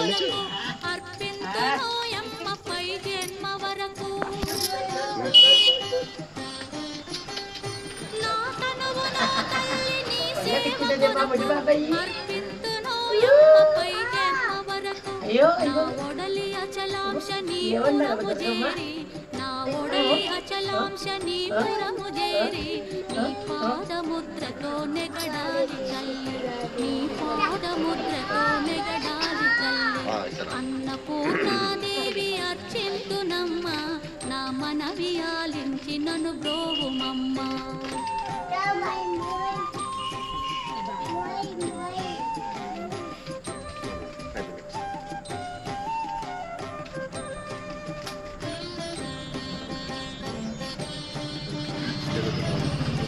వరకు అర్పింతునోయమ్మ పై జన్మ వరకు నా తనువు నా తల్లి నీ సేవ కొరకు అర్పింతునోయమ్మ పై జన్మ వరకు నా ఒడలి అచలాంశ నీ పురము చేరి నా ఒడలి అచలాంశ నీ పురము చేరి నీ పాదముద్రతో నెగడాలి తల్లి నీ పాదముద్రతో నెగడాలి తల్లి అన్నపూర్ణాదేవి అర్చింతునమ్మ నా మనవి ఆలించి నన్ను బ్రోవుమమ్మ